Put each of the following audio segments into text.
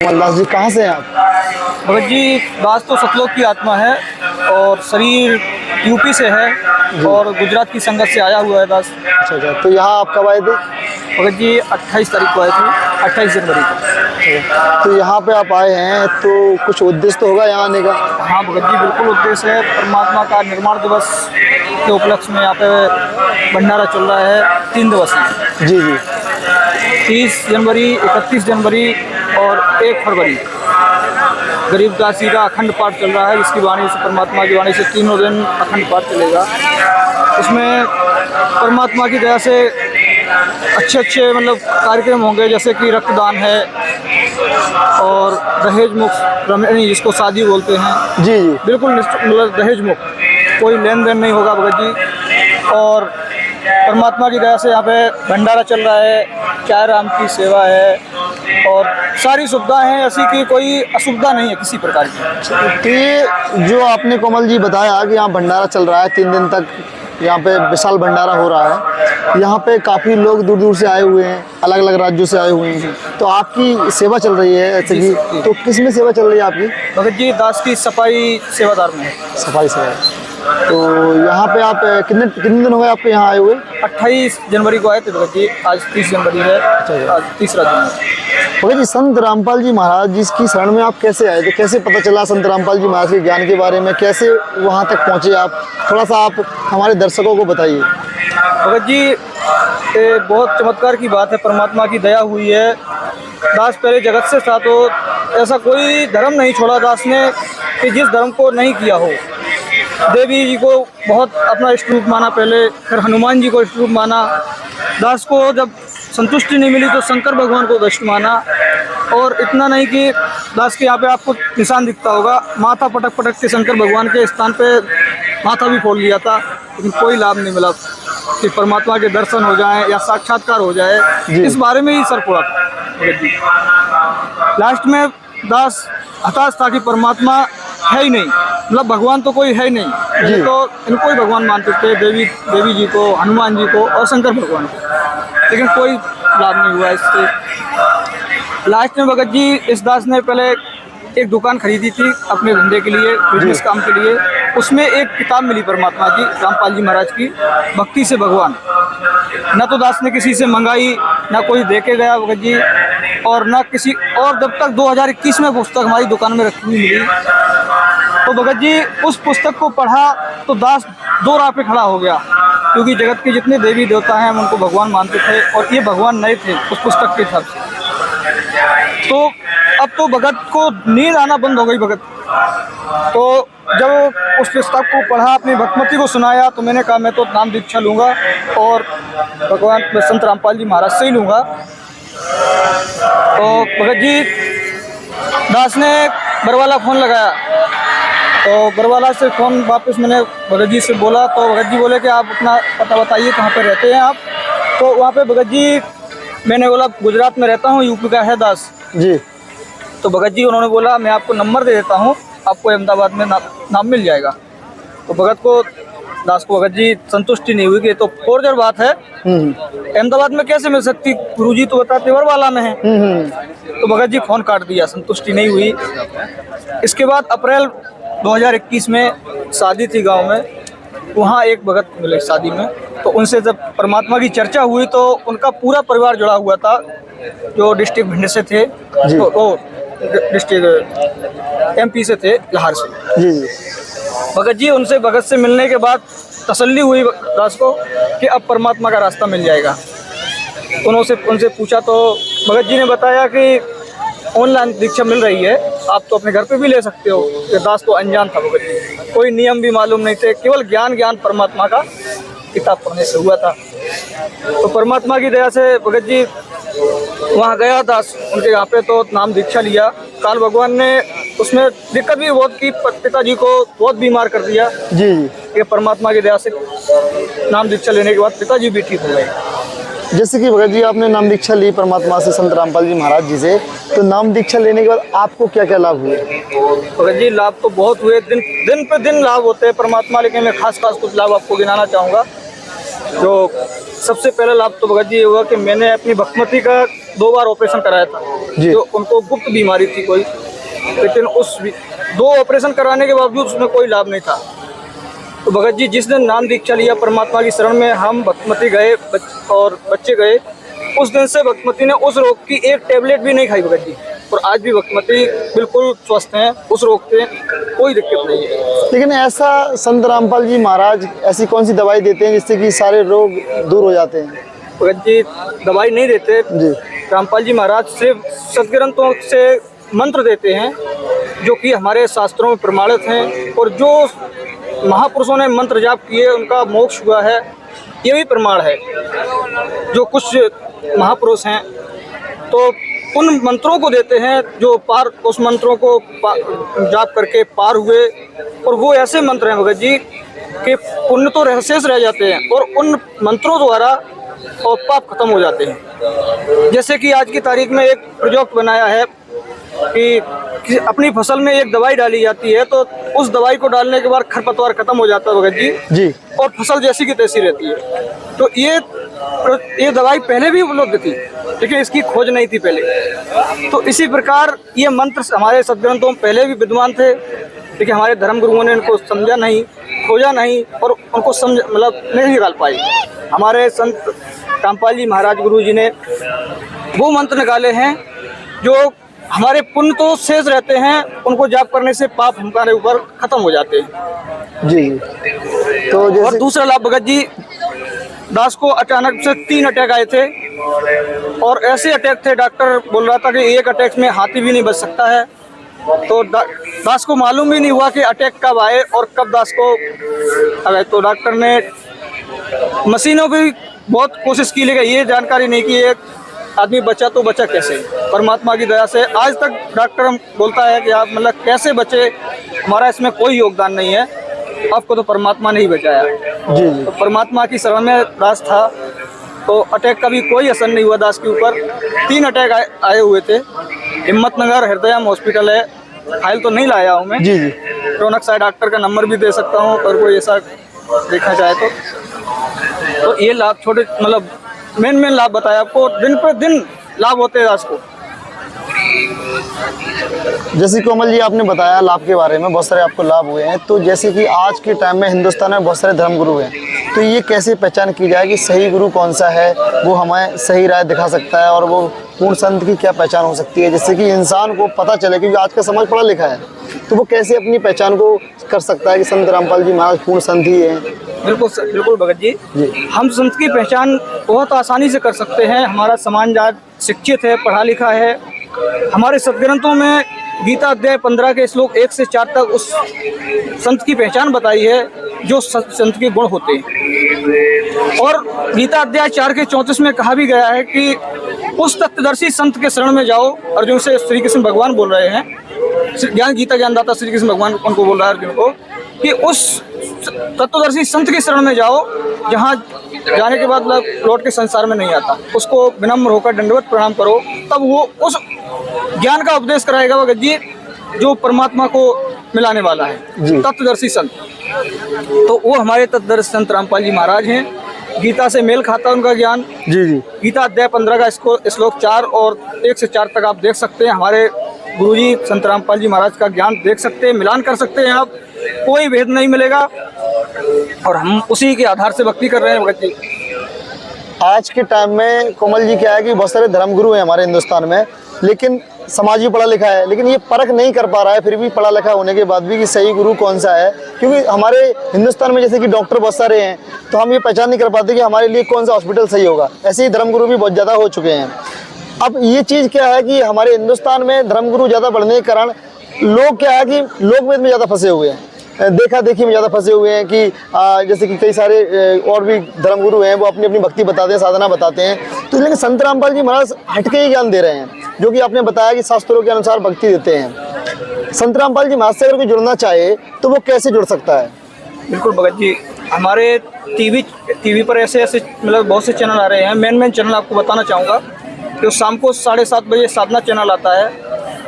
दास जी कहाँ से हैं आप? भगत जी, दास तो सतलोक की आत्मा है और शरीर यूपी से है और गुजरात की संगत से आया हुआ है दास। अच्छा अच्छा, तो यहाँ आप कब आए थे? भगत जी 28 तारीख को आए थे, 28 जनवरी को। तो यहाँ पे आप आए हैं तो कुछ उद्देश्य तो होगा यहाँ आने का? हाँ भगत जी, बिल्कुल उद्देश्य है। परमात्मा का निर्माण दिवस के उपलक्ष्य में यहाँ पे भंडारा चल रहा है 3 दिवसीय। जी जी। 30 जनवरी, 31 जनवरी और 1 फरवरी गरीब दासी का अखंड पाठ चल रहा है, जिसकी वाणी से, परमात्मा की वाणी से तीनों दिन अखंड पाठ चलेगा। इसमें परमात्मा की दया से अच्छे मतलब कार्यक्रम होंगे, जैसे कि रक्तदान है और दहेज मुक्त, जिसको शादी बोलते हैं। जी जी। बिल्कुल मतलब दहेज मुक्त, कोई लेन देन नहीं होगा भगत जी। और परमात्मा की दया से यहाँ पे भंडारा चल रहा है, चाय राम की सेवा है और सारी सुविधाएं हैं, ऐसी कि कोई असुविधा नहीं है किसी प्रकार की। तो ये जो आपने कोमल जी बताया कि यहाँ भंडारा चल रहा है 3 दिन तक, यहाँ पे विशाल भंडारा हो रहा है, यहाँ पे काफ़ी लोग दूर दूर से आए हुए हैं, अलग अलग राज्यों से आए हुए हैं, तो आपकी सेवा चल रही है ऐसे कि, तो किस में सेवा चल रही है आपकी? भगत जी, दास की सफाई सेवादार में है। सफाई सेवा। तो यहाँ पे आप कितने दिन हो गए आपके यहाँ आए हुए? 28 जनवरी को आए थे भगत जी, आज 30 जनवरी है, आज तीसरा दिन है। भगत जी, संत रामपाल जी महाराज जी की शरण में आप कैसे आए थे? कैसे पता चला संत रामपाल जी महाराज के ज्ञान के बारे में? कैसे वहाँ तक पहुँचे आप? थोड़ा सा आप हमारे दर्शकों को बताइए। भगत जी, ये बहुत चमत्कार की बात है, परमात्मा की दया हुई है। दास पहले जगत से था, तो ऐसा कोई धर्म नहीं छोड़ा दास ने कि जिस धर्म को नहीं किया हो। देवी जी को बहुत अपना इष्ट रूप माना पहले, फिर हनुमान जी को इष्ट रूप माना। दास को जब संतुष्टि नहीं मिली तो शंकर भगवान को इष्ट माना। और इतना नहीं कि दास के यहाँ पे आपको निशान दिखता होगा, माथा पटक पटक के शंकर भगवान के स्थान पे माथा भी फोड़ लिया था, लेकिन कोई लाभ नहीं मिला कि परमात्मा के दर्शन हो जाएं या साक्षात्कार हो जाए। इस बारे में ही सर फोड़ा था। लास्ट में दास हताश था कि परमात्मा है ही नहीं, मतलब भगवान तो कोई है ही नहीं। तो इनको ही भगवान मानते थे, देवी जी को, हनुमान जी को और शंकर भगवान को, लेकिन कोई लाभ नहीं हुआ इससे। लास्ट में भगत जी, इस दास ने पहले एक दुकान खरीदी थी अपने धंधे के लिए, बिजनेस काम के लिए। उसमें एक किताब मिली परमात्मा की, रामपाल जी महाराज की, भक्ति से भगवान। न तो दास ने किसी से मंगाई, ना कोई दे के गया भगत जी, और ना किसी और, जब तक 2021 में पुस्तक हमारी दुकान में रखी हुई मिली। तो भगत जी, उस पुस्तक को पढ़ा तो दास 2 राह पे खड़ा हो गया, क्योंकि जगत के जितने देवी देवता हैं हम उनको भगवान मानते थे और ये भगवान नहीं थे उस पुस्तक के हिसाब से। तो अब तो भगत को नींद आना बंद हो गई भगत। तो जब उस पुस्तक को पढ़ा, अपनी भक्तिमती को सुनाया, तो मैंने कहा मैं तो नाम दीक्षा लूँगा और भगवान संत रामपाल जी महाराज से ही लूँगा। तो भगत जी, दास ने बरवाला फ़ोन लगाया, तो बरवाला से फ़ोन वापस मैंने भगत जी से बोला, तो भगत जी बोले कि आप अपना पता बताइए, कहाँ पे रहते हैं आप? तो वहाँ पे भगत जी, मैंने बोला गुजरात में रहता हूँ, यूपी का है दास जी। तो भगत जी उन्होंने बोला मैं आपको नंबर दे देता हूँ, आपको अहमदाबाद में नाम मिल जाएगा। तो भगत को, दास को भगत जी संतुष्टि नहीं हुई कि तो फोर्जर बात है, अहमदाबाद में कैसे मिल सकती, गुरुजी तो बताते बरवाला में है। तो भगत जी फ़ोन काट दिया, संतुष्टि नहीं हुई। इसके बाद अप्रैल 2021 में शादी थी गांव में, वहाँ एक भगत मिले शादी में, तो उनसे जब परमात्मा की चर्चा हुई तो उनका पूरा परिवार जुड़ा हुआ था, जो डिस्ट्रिक्ट भिंड से थे, तो वो डिस्ट्रिक्ट MP से थे, लाहौर से। जी जी। भगत जी, उनसे भगत से मिलने के बाद तसल्ली हुई दास को कि अब परमात्मा का रास्ता मिल जाएगा। उनसे पूछा तो भगत जी ने बताया कि ऑनलाइन दीक्षा मिल रही है, आप तो अपने घर पे भी ले सकते हो। ये दास तो अनजान था भगत जी, कोई नियम भी मालूम नहीं थे, केवल ज्ञान परमात्मा का किताब पढ़ने से हुआ था। तो परमात्मा की दया से भगत जी वहाँ गया दास उनके यहाँ पे, तो नाम दीक्षा लिया। काल भगवान ने उसमें दिक्कत भी बहुत की, पिताजी को बहुत बीमार कर दिया जी। ये परमात्मा की दया से नाम दीक्षा लेने के बाद पिताजी भी ठीक हो गए। जैसे कि भगत जी, आपने नाम दीक्षा ली परमात्मा से, संत रामपाल जी महाराज जी से, तो नाम दीक्षा लेने के बाद आपको क्या क्या लाभ हुए? भगत जी, लाभ तो बहुत हुए, दिन पे दिन लाभ होते हैं परमात्मा, लेकिन मैं खास कुछ लाभ आपको गिनाना चाहूँगा। जो सबसे पहला लाभ तो भगत जी ये हुआ कि मैंने अपनी भक्मती का 2 बार ऑपरेशन कराया था। जी। जो उनको गुप्त बीमारी थी कोई, लेकिन उस 2 ऑपरेशन कराने के बावजूद उसमें कोई लाभ नहीं था। तो भगत जी जिस दिन नाम दीक्षा लिया परमात्मा की शरण में, हम भक्मती गए और बच्चे गए, उस दिन से भक्मती ने उस रोग की एक टेबलेट भी नहीं खाई भगत जी। और आज भी भक्मती बिल्कुल स्वस्थ हैं, उस रोग से कोई दिक्कत नहीं है। लेकिन ऐसा संत रामपाल जी महाराज ऐसी कौन सी दवाई देते हैं जिससे कि सारे रोग दूर हो जाते हैं? भगत जी दवाई नहीं देते जी। रामपाल जी महाराज सिर्फ सदग्रंथों से मंत्र देते हैं, जो कि हमारे शास्त्रों में प्रमाणित हैं, और जो महापुरुषों ने मंत्र जाप किए उनका मोक्ष हुआ है, ये भी प्रमाण है। जो कुछ महापुरुष हैं तो उन मंत्रों को देते हैं जो पार, उस मंत्रों को जाप करके पार हुए, और वो ऐसे मंत्र हैं भगत जी कि पुण्य तो रहस्येश रह जाते हैं और उन मंत्रों द्वारा और पाप खत्म हो जाते हैं। जैसे कि आज की तारीख में एक प्रोजेक्ट बनाया है कि अपनी फसल में एक दवाई डाली जाती है, तो उस दवाई को डालने के बाद खरपतवार खत्म हो जाता है भगत जी, और फसल जैसी की तैसी रहती है। तो ये दवाई पहले भी उपलब्ध थी, लेकिन इसकी खोज नहीं थी पहले। तो इसी प्रकार ये मंत्र हमारे सदग्रंथों में पहले भी विद्वान थे, लेकिन हमारे धर्म गुरुओं ने इनको समझा नहीं, खोजा नहीं, और उनको मतलब नहीं निकाल पाए। हमारे संत रामपाल जी महाराज गुरु जी ने वो मंत्र निकाले हैं जो हमारे पुण्य तो शेष रहते हैं, उनको जाप करने से पाप हमारे ऊपर खत्म हो जाते हैं। जी। तो और जैसे दूसरा लाभ भगत जी, दास को अचानक से 3 अटैक आए थे, और ऐसे अटैक थे डॉक्टर बोल रहा था कि एक अटैक में हाथी भी नहीं बच सकता है। तो दास को मालूम भी नहीं हुआ कि अटैक कब आए और कब दास को आए। तो डॉक्टर ने मशीनों भी बहुत कोशिश की, लेकिन ये जानकारी नहीं कि एक आदमी बचा तो बचा कैसे। परमात्मा की दया से आज तक डॉक्टर बोलता है कि आप मतलब कैसे बचे, हमारा इसमें कोई योगदान नहीं है, आपको तो परमात्मा ने ही बचाया। जी जी। तो परमात्मा की शरण में दास था, तो अटैक का भी कोई असर नहीं हुआ दास के ऊपर। 3 अटैक आए हुए थे। हिम्मतनगर हृदयम हॉस्पिटल है, फाइल तो नहीं लाया हूँ मैं। जी जी। रौनक साहब डॉक्टर का नंबर भी दे सकता हूँ अगर कोई ऐसा देखना चाहे तो ये लाभ छोटे मतलब मेन लाभ बताया आपको, दिन पर दिन लाभ होते हैं दास को। जैसे कोमल जी आपने बताया लाभ के बारे में, बहुत सारे आपको लाभ हुए हैं। तो जैसे कि आज के टाइम में हिंदुस्तान में बहुत सारे धर्म गुरु हैं, तो ये कैसे पहचान की जाए कि सही गुरु कौन सा है, वो हमें सही राय दिखा सकता है, और वो पूर्ण संत की क्या पहचान हो सकती है, जिससे कि इंसान को पता चले, क्योंकि आज का समाज पढ़ा लिखा है, तो वो कैसे अपनी पहचान को कर सकता है कि संत रामपाल जी महाराज पूर्ण संत ही हैं? बिल्कुल भगत जी, हम संत की पहचान बहुत आसानी से कर सकते हैं। हमारा समाज आज शिक्षित है, पढ़ा लिखा है। हमारे सदग्रंथों में गीता अध्याय 15 के श्लोक 1 से 4 तक उस संत की पहचान बताई है जो संत के गुण होते हैं। और गीता अध्याय 4 के 34 में कहा भी गया है कि उस तत्वदर्शी संत के शरण में जाओ। अर्जुन से श्री कृष्ण भगवान बोल रहे हैं, ज्ञान गीता ज्ञानदाता श्री कृष्ण भगवान उनको बोल रहा है अर्जुन को कि उस तत्वदर्शी संत की शरण में जाओ, जहाँ जाने के बाद लौट के संसार में नहीं आता। उसको विनम्र होकर दंडवत प्रणाम करो, तब वो उस ज्ञान का उपदेश कराएगा भगत जी जो परमात्मा को मिलाने वाला है, तत्वदर्शी संत। तो वो हमारे तत्वदर्शी संत रामपाल जी महाराज हैं। गीता से मेल खाता है उनका ज्ञान। जी जी। गीता अध्याय 15 का श्लोक 4 और 1 से 4 तक आप देख सकते हैं। हमारे गुरुजी संत रामपाल जी महाराज का ज्ञान देख सकते हैं, मिलान कर सकते हैं आप, कोई भेद नहीं मिलेगा, और हम उसी के आधार से भक्ति कर रहे हैं भगत जी। आज के टाइम में कोमल जी क्या है कि बहुत सारे धर्मगुरु हैं हमारे हिंदुस्तान में, लेकिन समाज भी पढ़ा लिखा है, लेकिन ये परख नहीं कर पा रहा है फिर भी पढ़ा लिखा होने के बाद भी कि सही गुरु कौन सा है। क्योंकि हमारे हिंदुस्तान में जैसे कि डॉक्टर बहुत सारे हैं, तो हम ये पहचान नहीं कर पाते कि हमारे लिए कौन सा हॉस्पिटल सही होगा। ऐसे ही धर्मगुरु भी बहुत ज़्यादा हो चुके हैं। अब ये चीज़ क्या है कि हमारे हिंदुस्तान में धर्मगुरु ज़्यादा बढ़ने के कारण लोग क्या है कि लोकवेद में ज़्यादा फंसे हुए हैं, देखा देखी में ज़्यादा फंसे हुए हैं कि जैसे कि कई सारे और भी धर्मगुरु हैं वो अपनी अपनी भक्ति बताते हैं, साधना बताते हैं। तो लेकिन संत रामपाल जी महाराज हटके ही ज्ञान दे रहे हैं, जो कि आपने बताया कि शास्त्रों के अनुसार भक्ति देते हैं। संत रामपाल जी महाराज से अगर कोई जुड़ना चाहे तो वो कैसे जुड़ सकता है? बिल्कुल भगत जी, हमारे टीवी पर ऐसे मतलब बहुत से चैनल आ रहे हैं। मेन चैनल आपको बताना चाहूँगा कि शाम को 7:30 बजे साधना चैनल आता है,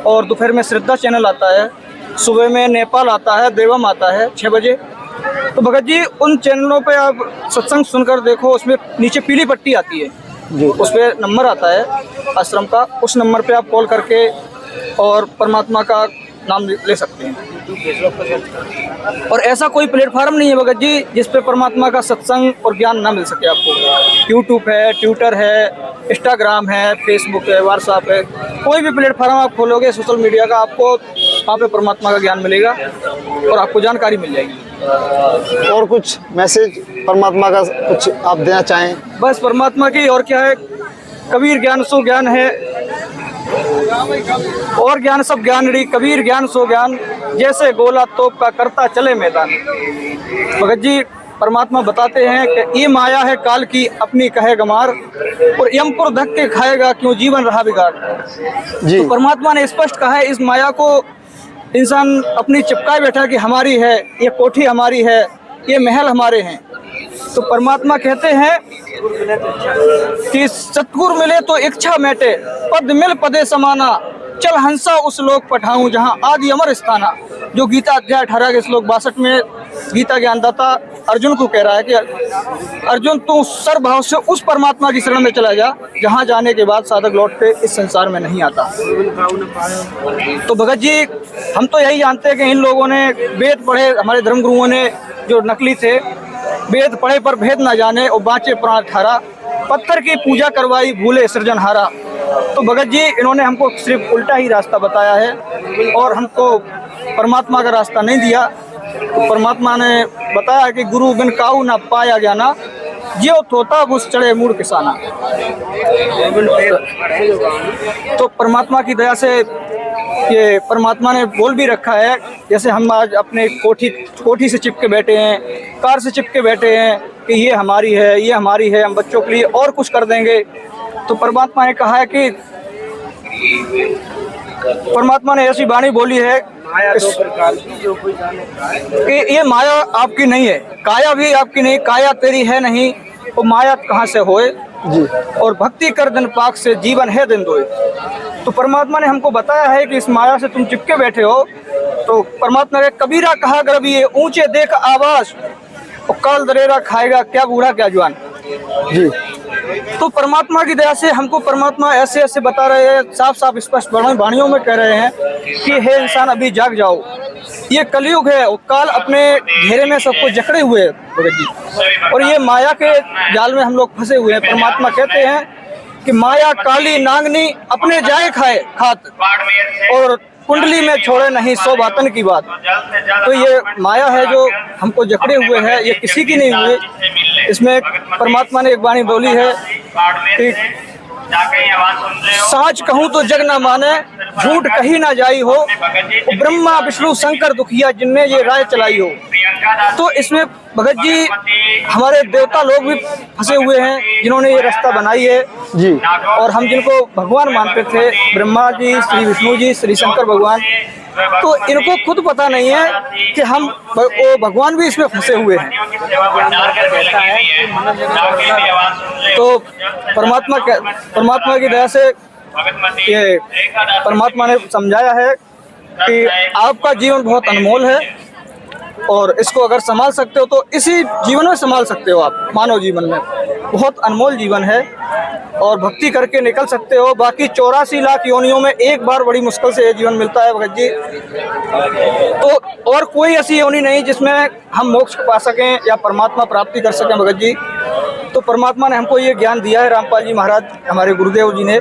और दोपहर में श्रद्धा चैनल आता है, सुबह में नेपाल आता है, देवम आता है 6 बजे, तो भगत जी उन चैनलों पे आप सत्संग सुनकर देखो, उसमें नीचे पीली पट्टी आती है जी। उस पर नंबर आता है आश्रम का, उस नंबर पे आप कॉल करके और परमात्मा का नाम ले सकते हैं। और ऐसा कोई प्लेटफार्म नहीं है भगत जी जिस पे परमात्मा का सत्संग और ज्ञान ना मिल सके आपको। यूट्यूब है, ट्विटर है, इंस्टाग्राम है, फेसबुक है, व्हाट्सएप है, कोई भी प्लेटफार्म आप खोलोगे सोशल मीडिया का, आपको वहाँ पे परमात्मा का ज्ञान मिलेगा और आपको जानकारी मिल जाएगी। और कुछ मैसेज परमात्मा का कुछ आप देना चाहें? बस परमात्मा की और क्या है, कबीर ज्ञान सो ज्ञान है और ज्ञान सब ज्ञान री, कबीर ज्ञान सो ज्ञान, जैसे गोला तोप का करता चले मैदान। भगत जी परमात्मा बताते हैं कि ये माया है काल की अपनी कहे गमार, और यमपुर धक्के खाएगा क्यों जीवन रहा बिगाड़। जी। तो परमात्मा ने स्पष्ट कहा है, इस माया को इंसान अपनी चिपकाए बैठा कि हमारी है, ये कोठी हमारी है, ये महल हमारे हैं। तो परमात्मा कहते हैं कि सतगुरु मिले तो इच्छा मेटे, पद मिल पदे समाना, चल हंसा उस लोक पठाऊं जहां आदि अमर स्थाना। जो गीता अध्याय 18 के श्लोक 62 में गीता ज्ञानदाता अर्जुन को कह रहा है कि अर्जुन तू सर्वभाव से उस परमात्मा की शरण में चला जा जहां जाने के बाद साधक लौट के इस संसार में नहीं आता। तो भगत जी हम तो यही जानते हैं कि इन लोगों ने वेद पढ़े, हमारे धर्म गुरुओं ने जो नकली थे, वेद पढ़े पर भेद न जाने और बाँचे प्राण ठारा, पत्थर की पूजा करवाई भूले सृजनहारा। तो भगत जी इन्होंने हमको सिर्फ उल्टा ही रास्ता बताया है और हमको परमात्मा का रास्ता नहीं दिया। तो परमात्मा ने बताया कि गुरु बिन काऊ ना पाया ज्ञाना, जियो तोता घुस चढ़े मूड किसाना। तो परमात्मा की दया से ये परमात्मा ने बोल भी रखा है, जैसे हम आज अपने कोठी से चिपके बैठे हैं, कार से चिपके बैठे हैं कि ये हमारी है, ये हमारी है, हम बच्चों के लिए और कुछ कर देंगे। तो परमात्मा ने कहा है कि परमात्मा ने ऐसी वाणी बोली है कि ये माया आपकी नहीं है, काया भी आपकी नहीं, काया तेरी है नहीं, तो माया कहाँ से होए जी। और भक्ति कर दिन पाक से जीवन है दिन दोए। तो परमात्मा ने हमको बताया है कि इस माया से तुम चिपके बैठे हो। तो परमात्मा ने कबीरा कहा गर्भी है, ऊंचे देख आवाज, और काल दरेरा खाएगा क्या बूढ़ा क्या जवान। जी। तो परमात्मा की दया से हमको परमात्मा ऐसे ऐसे बता रहे हैं, साफ साफ स्पष्ट वाणियों में कह रहे हैं कि हे इंसान अभी जाग जाओ, ये कलयुग है और काल अपने घेरे में सबको जकड़े हुए हैं भगत जी, और ये माया के जाल में हम लोग फंसे हुए हैं। परमात्मा कहते हैं कि माया काली नांगनी अपने जाए खाए खात, और कुंडली में छोड़े नहीं सो बातन की बात। तो ये माया है जो हमको जकड़े हुए है, ये किसी की नहीं हुई। इसमें परमात्मा ने एक वाणी बोली है कि साच कहूँ तो जग ना माने, झूठ कहीं ना जाई हो, ब्रह्मा विष्णु शंकर दुखिया जिनने ये राय चलाई हो। तो इसमें भगत जी हमारे देवता लोग भी फंसे हुए हैं जिन्होंने ये रास्ता बनाई है जी। और हम जिनको भगवान मानते थे, ब्रह्मा जी, श्री विष्णु जी, श्री शंकर भगवान, तो इनको खुद पता नहीं है कि हम वो भगवान भी इसमें फंसे हुए हैं। तो परमात्मा की दया से ये परमात्मा ने समझाया है कि आपका जीवन बहुत अनमोल है और इसको अगर संभाल सकते हो तो इसी जीवन में संभाल सकते हो। आप मानव जीवन में बहुत अनमोल जीवन है और भक्ति करके निकल सकते हो। बाकी 84 लाख योनियों में एक बार बड़ी मुश्किल से ये जीवन मिलता है भगत जी। तो और कोई ऐसी योनि नहीं जिसमें हम मोक्ष पा सकें या परमात्मा प्राप्ति कर सकें भगत जी। तो परमात्मा ने हमको ये ज्ञान दिया है, रामपाल जी महाराज हमारे गुरुदेव जी ने,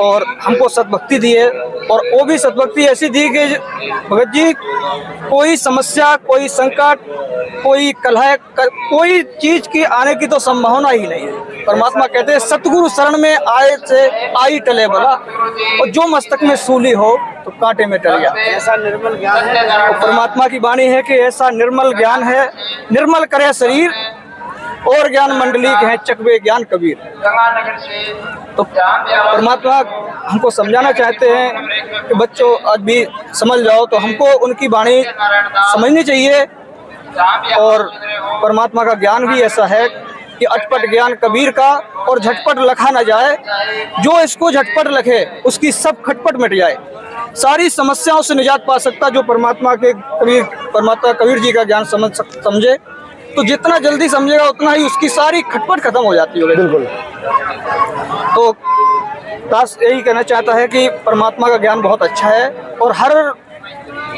और हमको सद्भक्ति दी है। और वो भी सद्भक्ति ऐसी दी कि भगत जी कोई समस्या, कोई संकट, कोई कलह, कोई चीज की आने की तो संभावना ही नहीं है। परमात्मा कहते हैं सतगुरु शरण में आए से आई टले भला, और जो मस्तक में सूली हो तो कांटे में टल गया। ऐसा निर्मल ज्ञान है। और परमात्मा की वाणी है कि ऐसा निर्मल ज्ञान है, निर्मल करे शरीर और ज्ञान मंडली के हैं चकवे ज्ञान कबीर। तो परमात्मा हमको समझाना चाहते हैं कि बच्चों आज भी समझ जाओ, तो हमको उनकी वाणी समझनी चाहिए। और परमात्मा का ज्ञान भी ऐसा है कि अटपट ज्ञान कबीर का और झटपट लखा न जाए, जो इसको झटपट लखे उसकी सब खटपट मिट जाए। सारी समस्याओं से निजात पा सकता जो परमात्मा कबीर जी का ज्ञान समझे, तो जितना जल्दी समझेगा उतना ही उसकी सारी खटपट खत्म हो जाती है। बिल्कुल। तो दास यही कहना चाहता है कि परमात्मा का ज्ञान बहुत अच्छा है और हर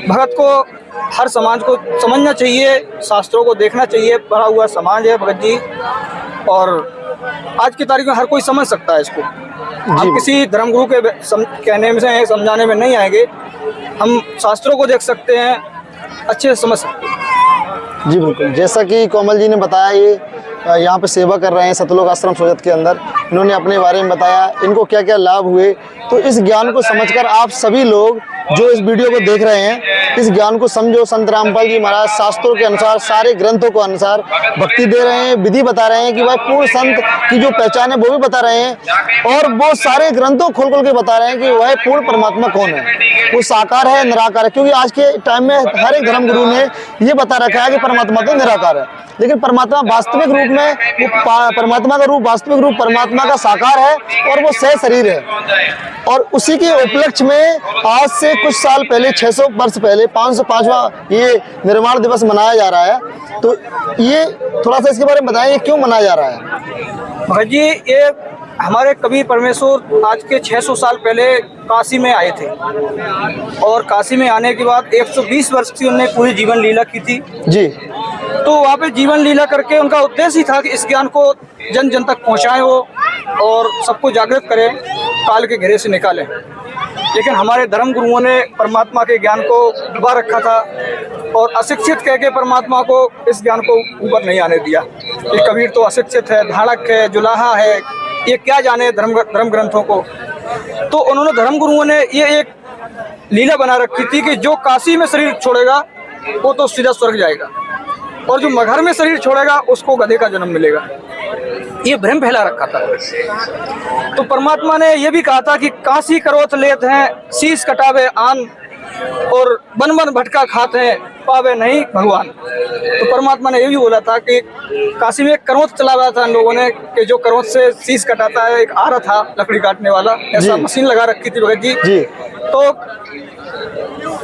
भगत को, हर समाज को समझना चाहिए, शास्त्रों को देखना चाहिए। पढ़ा हुआ समाज है भगत जी, और आज की तारीख में हर कोई समझ सकता है इसको। हम किसी धर्मगुरु के कहने में से समझाने में नहीं आएंगे, हम शास्त्रों को देख सकते हैं, अच्छे से समझ सकते हैं। जी बिल्कुल, जैसा कि कोमल जी ने बताया, ये यहाँ पे सेवा कर रहे हैं सतलोक आश्रम सोजत के अंदर। इन्होंने अपने बारे में बताया इनको क्या क्या लाभ हुए। तो इस ज्ञान को समझकर आप सभी लोग जो इस वीडियो को देख रहे हैं, इस ज्ञान को समझो। संत रामपाल जी महाराज शास्त्रों के अनुसार, सारे ग्रंथों को अनुसार भक्ति दे रहे हैं, विधि बता रहे हैं कि भाई पूर्ण संत की जो पहचान है वो भी बता रहे हैं, और वो सारे ग्रंथों खोल खोल के बता रहे हैं कि वह पूर्ण परमात्मा कौन है, वो साकार है निराकार है। क्योंकि आज के टाइम में हर एक धर्मगुरु ने ये बता रखा है कि परमात्मा तो निराकार है, लेकिन परमात्मा वास्तविक रूप में वो परमात्मा का रूप, वास्तविक रूप परमात्मा का साकार है और वो सह शरीर है। और उसी के उपलक्ष्य में आज से कुछ साल पहले, 600 वर्ष पहले, 505वां ये निर्माण दिवस मनाया जा रहा है। तो ये थोड़ा सा इसके बारे में बताएं, क्यों मनाया जा रहा है? भगत जी, ये हमारे कबीर परमेश्वर आज के 600 साल पहले काशी में आए थे, और काशी में आने के बाद 120 वर्ष की उन्होंने पूरी जीवन लीला की थी जी। तो वहाँ पे जीवन लीला करके उनका उद्देश्य ही था कि इस ज्ञान को जन जन तक पहुँचाएं वो, और सबको जागृत करें, काल के घेरे से निकालें। लेकिन हमारे धर्म गुरुओं ने परमात्मा के ज्ञान को दबा रखा था और अशिक्षित कह के परमात्मा को, इस ज्ञान को ऊपर नहीं आने दिया। ये कबीर तो अशिक्षित है, धाड़क है, जुलाहा है, ये क्या जाने धर्म ग्रंथों को। तो उन्होंने, धर्म गुरुओं ने ये एक लीला बना रखी थी कि जो काशी में शरीर छोड़ेगा वो तो सीधा स्वर्ग जाएगा, और जो मगहर में शरीर छोड़ेगा उसको गधे का जन्म मिलेगा। ये भ्रम फैला रखा था। तो परमात्मा ने यह भी कहा था कि काशी करोत लेत हैं, शीश कटावे आन, और बन बन भटका खाते हैं, पावे नहीं भगवान। तो परमात्मा ने यह भी बोला था कि काशी में एक करोत चला रहा था इन लोगों ने, कि जो करोत से शीश कटाता है, एक आरा था लकड़ी काटने वाला, ऐसा मशीन लगा रखी थी भगत जी। तो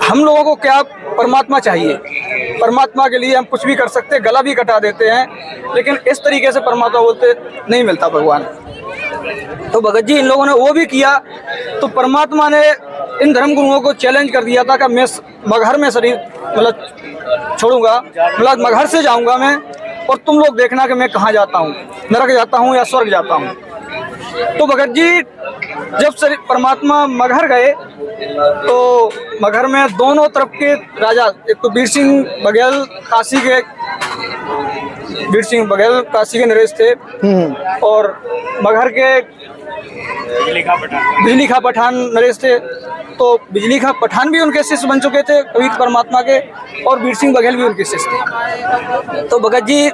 हम लोगों को क्या परमात्मा चाहिए, परमात्मा के लिए हम कुछ भी कर सकते, गला भी कटा देते हैं, लेकिन इस तरीके से परमात्मा बोलते नहीं मिलता भगवान। तो भगत जी इन लोगों ने वो भी किया। तो परमात्मा ने इन धर्म गुरुओं को चैलेंज कर दिया था कि मैं मगहर में शरीर मतलब छोड़ूंगा, मतलब मगहर से जाऊंगा मैं, और तुम लोग देखना कि मैं कहाँ जाता हूँ, नरक जाता हूँ या स्वर्ग जाता हूँ। तो भगत जी जब परमात्मा मगहर गए तो मगहर में दोनों तरफ के राजा, एक तो वीर सिंह बघेल काशी के नरेश थे, और मगहर के बिजली खा पठान नरेश थे। तो बिजली खा पठान भी उनके शिष्य बन चुके थे कबीर परमात्मा के, और वीर सिंह बघेल भी उनके शिष्य थे। तो भगत जी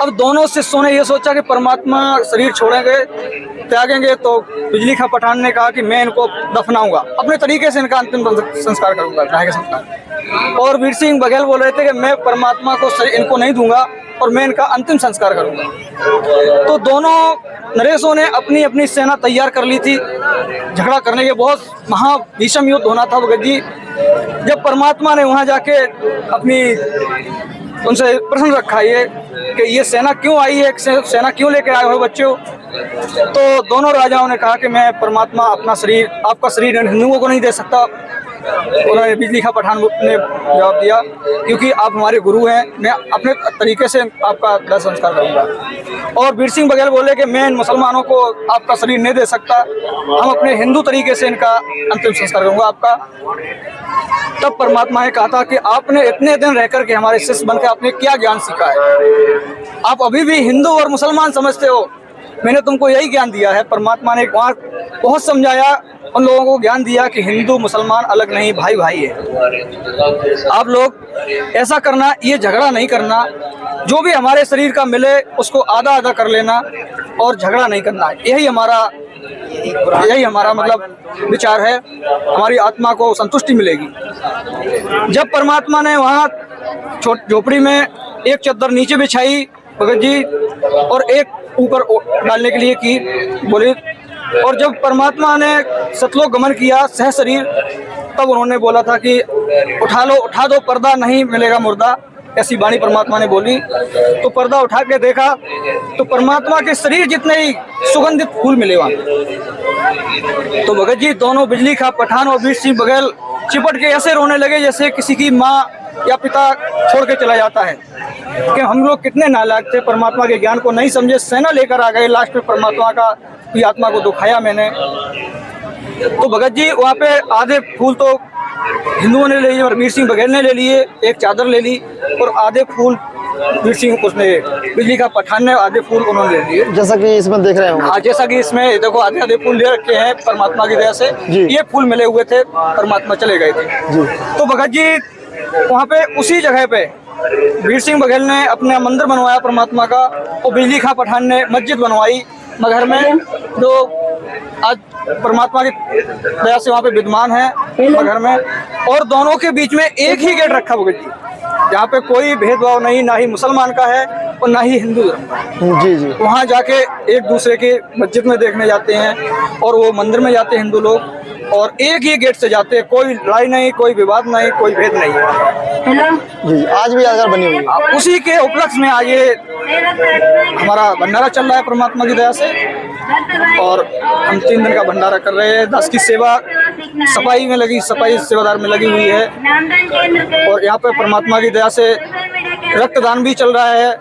अब दोनों शिष्यों ने ये सोचा कि परमात्मा शरीर छोड़ेंगे, त्यागेंगे, तो बिजली खा पठान ने कहा कि मैं इनको दफनाऊंगा, अपने तरीके से इनका अंतिम संस्कार करूंगा, ढाई संस्कार। और वीर सिंह बघेल बोल रहे थे कि मैं परमात्मा को इनको नहीं दूंगा और मैं इनका अंतिम संस्कार करूंगा। तो दोनों नरेशों ने अपनी अपनी सेना तैयार कर ली थी, झगड़ा करने के बहुत महाभीषण युद्ध होना था भगत जी। जब परमात्मा ने वहां जाके अपनी उनसे प्रश्न रखा कि ये सेना क्यों आई है, सेना क्यों लेकर आए हो बच्चों, तो दोनों राजाओं ने कहा कि मैं परमात्मा अपना शरीर, आपका शरीर हिंदुओं को नहीं दे सकता। उन्होंने बिजली खा पठान ने जवाब दिया, क्योंकि आप हमारे गुरु हैं, मैं अपने तरीके से आपका दाह संस्कार करूँगा। और वीर सिंह बघेल बोले कि मैं इन मुसलमानों को आपका शरीर नहीं दे सकता, हम अपने हिंदू तरीके से इनका अंतिम संस्कार करूँगा आपका। तब परमात्मा ने कहा था कि आपने इतने दिन रह कर के हमारे शिष्य बनकर आपने क्या ज्ञान सीखा है, आप अभी भी हिंदू और मुसलमान समझते हो, मैंने तुमको यही ज्ञान दिया है। परमात्मा ने वहाँ बहुत समझाया, उन लोगों को ज्ञान दिया कि हिंदू मुसलमान अलग नहीं, भाई भाई है। आप लोग ऐसा करना, ये झगड़ा नहीं करना, जो भी हमारे शरीर का मिले उसको आधा आधा कर लेना और झगड़ा नहीं करना। यही हमारा मतलब विचार है, हमारी आत्मा को संतुष्टि मिलेगी। जब परमात्मा ने वहाँ झोपड़ी में एक चद्दर नीचे बिछाई भगत जी और एक ऊपर डालने के लिए की बोले। और जब परमात्मा ने सतलोक गमन किया सह शरीर, तब उन्होंने बोला था कि उठा दो पर्दा, नहीं मिलेगा मुर्दा, ऐसी वाणी परमात्मा ने बोली। तो पर्दा उठा के देखा तो परमात्मा के शरीर जितने ही सुगंधित फूल मिले वहाँ। तो भगत जी दोनों बिजली का पठान और वीर सिंह बघेल चिपट के ऐसे रोने लगे जैसे किसी की माँ या पिता छोड़ के चला जाता है कि हम लोग कितने नालायक थे, परमात्मा के ज्ञान को नहीं समझे, सेना लेकर आ गए, लास्ट में परमात्मा का की आत्मा को दुखाया मैंने। तो भगत जी वहाँ पे आधे फूल तो हिंदुओं ने ले लिए और वीर सिंह बघेल ने ले लिए, एक चादर ले ली, और आधे फूल वीर सिंह उसने बिजली का पठान ने आधे फूल उन्होंने ले लिए। जैसा कि इसमें देख रहे होंगे। हाँ, जैसा कि इसमें देखो आधे आधे फूल ले रखे हैं परमात्मा की दया से। ये फूल मिले हुए थे, परमात्मा चले गए थे जी। तो भगत जी वहाँ पे उसी जगह पे वीर सिंह बघेल ने अपना मंदिर बनवाया परमात्मा का, और बिजली खां पठान ने मस्जिद बनवाई मगहर में, जो आज परमात्मा की दया से वहाँ पे विद्यमान है मगहर में। और दोनों के बीच में एक ही गेट रखा भगत जी, जहाँ पे कोई भेदभाव नहीं, ना ही मुसलमान का है और ना ही हिंदू धर्म का है। जी जी। वहाँ जाके एक दूसरे के मस्जिद में देखने जाते हैं और वो मंदिर में जाते हैं हिंदू लोग, और एक ही गेट से जाते हैं, कोई लड़ाई नहीं, कोई विवाद नहीं, कोई भेद नहीं है। जी, आज भी यादगार बनी हुई है। उसी के उपलक्ष्य में आज ये हमारा भंडारा चल रहा है परमात्मा की दया से, और हम 3 दिन का भंडारा कर रहे हैं। 10 की सेवा सफाई में लगी, सफाई सेवादार में लगी हुई है, और यहाँ पे परमात्मा की दया से रक्तदान भी चल रहा है,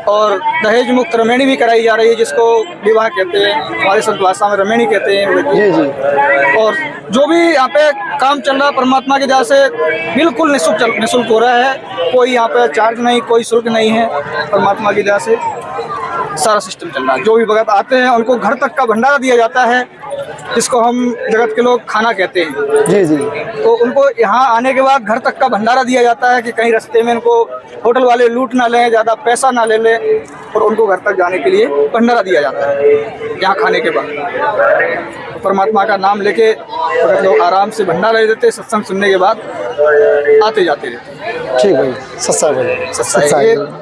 और दहेज मुक्त रमेणी भी कराई जा रही है, जिसको विवाह कहते हैं, हमारे संत भाषा में रमेणी कहते हैं। जी जी। और जो भी यहाँ पे काम चल रहा है परमात्मा की दया से बिल्कुल निःशुल्क हो रहा है, कोई यहाँ पे चार्ज नहीं, कोई शुल्क नहीं है, परमात्मा की दया से सारा सिस्टम चल रहा है। जो भी भगत आते हैं उनको घर तक का भंडारा दिया जाता है, जिसको हम जगत के लोग खाना कहते हैं। जी जी। तो उनको यहाँ आने के बाद घर तक का भंडारा दिया जाता है कि कहीं रास्ते में इनको होटल वाले लूट ना लें, ज़्यादा पैसा ना ले लें, और उनको घर तक जाने के लिए भंडारा दिया जाता है यहाँ खाने के बाद। तो परमात्मा का नाम लेके भगत लोग आराम से भंडारा ले देते, सत्संग सुनने के बाद आते जाते रहते। ठीक भाई, सत्संग भाई, सत्संग